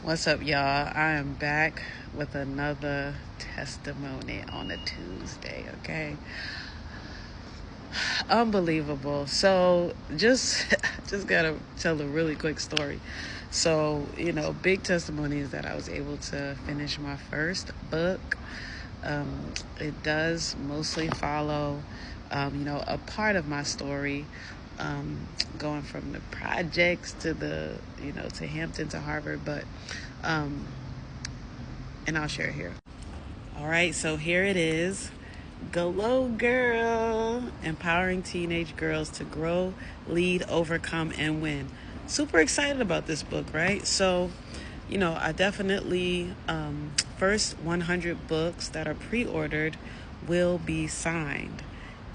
What's up, y'all? I am back with another testimony on a Tuesday, okay? Unbelievable. So, just just gotta tell a really quick story. So, big testimony is that I was able to finish my first book. It does mostly follow, a part of my story, going from the projects to to Hampton to Harvard, but, and I'll share it here. All right, so here it is. Glow Girl, empowering teenage girls to grow, lead, overcome, and win. Super excited about this book, right? So, I definitely, first 100 books that are pre-ordered will be signed.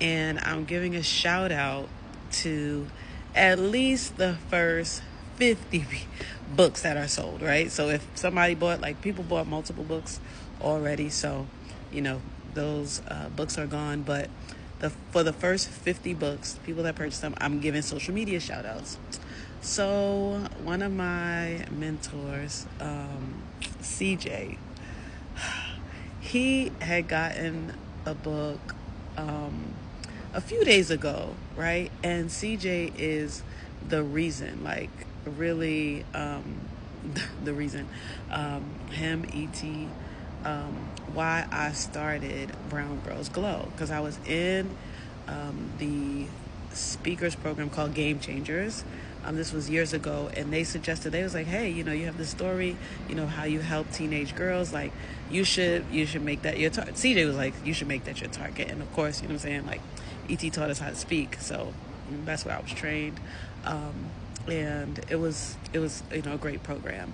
And I'm giving a shout out to at least the first 50 books that are sold, right? So if somebody people bought multiple books already, so, those books are gone. But for the first 50 books, people that purchased them, I'm giving social media shout outs. So one of my mentors, CJ, he had gotten a book a few days ago, right? And CJ is the reason, really, the reason, him, E.T., why I started Brown Girls Glow, because I was in the speakers program called Game Changers. This was years ago, and they was like, hey, you have this story, how you help teenage girls, like you should make that your target. CJ was like, you should make that your target. And of course, what I'm saying, like, E.T. taught us how to speak, so that's where I was trained. And it was a great program.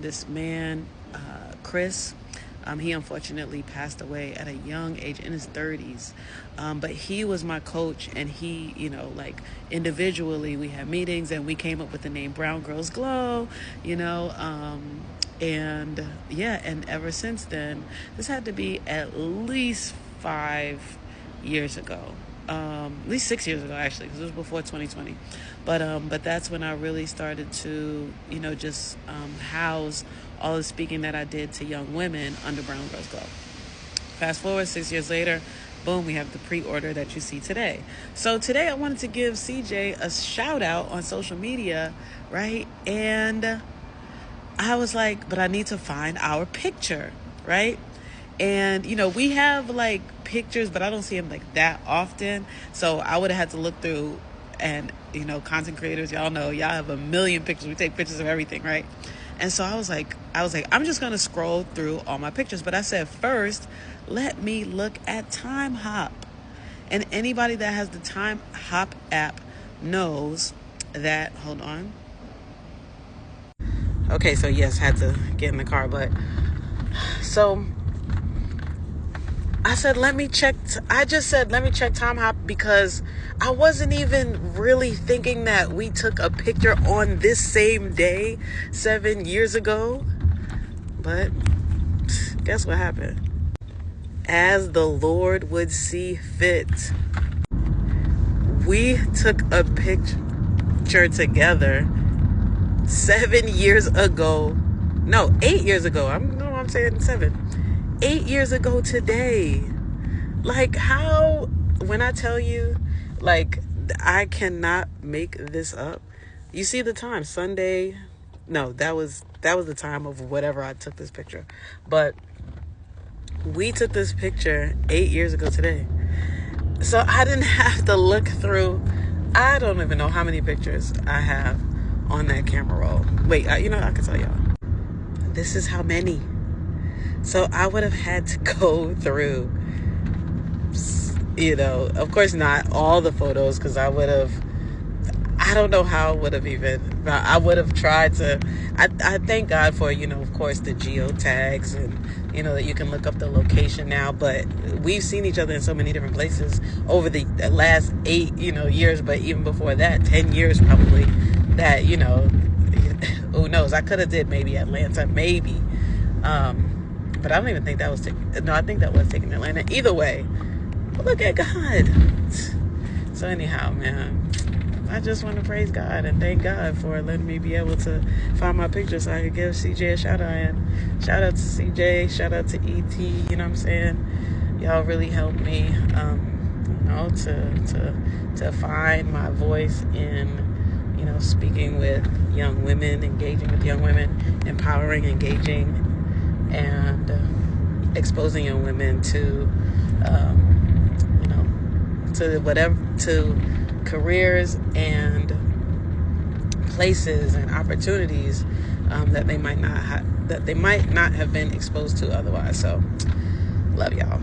This man, Chris, he unfortunately passed away at a young age, in his 30s. But he was my coach, and he, individually we had meetings, and we came up with the name Brown Girls Glow, and ever since then, this had to be at least 5 years ago. At least 6 years ago, actually, because it was before 2020. But that's when I really started to, just house all the speaking that I did to young women under Brown Girls Glow. Fast forward 6 years later, boom, we have the pre-order that you see today. So today I wanted to give CJ a shout out on social media, right? And I was like, but I need to find our picture, right? And, we have pictures, but I don't see them that often. So I would have had to look through, and, content creators, y'all know, y'all have a million pictures. We take pictures of everything, right? And so I was like, I'm just going to scroll through all my pictures. But I said, first, let me look at Time Hop. And anybody that has the Time Hop app knows that, hold on. Okay, so yes, had to get in the car, but so I said, let me check Time Hop, because I wasn't even really thinking that we took a picture on this same day 7 years ago. But guess what happened? As the Lord would see fit, we took a picture together 7 years ago. No, 8 years ago. I'm saying 7. 8 years ago today. How, when I tell you, I cannot make this up. You see the time, Sunday. No, that was the time of whatever I took this picture. But we took this picture 8 years ago today. So I didn't have to look through. I don't even know how many pictures I have on that camera roll. Wait, I can tell y'all. This is how many. So I would have had to go through, of course not all the photos, because I don't know how I would have tried to, I thank God for, of course, the geotags, and, that you can look up the location now. But we've seen each other in so many different places over the last 8, years, but even before that, 10 years probably, that, who knows, I could have did maybe Atlanta, maybe, but I don't even think that was I think that was taken in Atlanta. Either way, look at God. So anyhow, man, I just want to praise God and thank God for letting me be able to find my picture so I could give CJ a shout out. And shout out to CJ, shout out to ET, you know what I'm saying? Y'all really helped me, to find my voice in, speaking with young women, engaging with young women, empowering, engaging, and exposing young women to, to careers and places and opportunities that they might not have been exposed to otherwise. So, love y'all.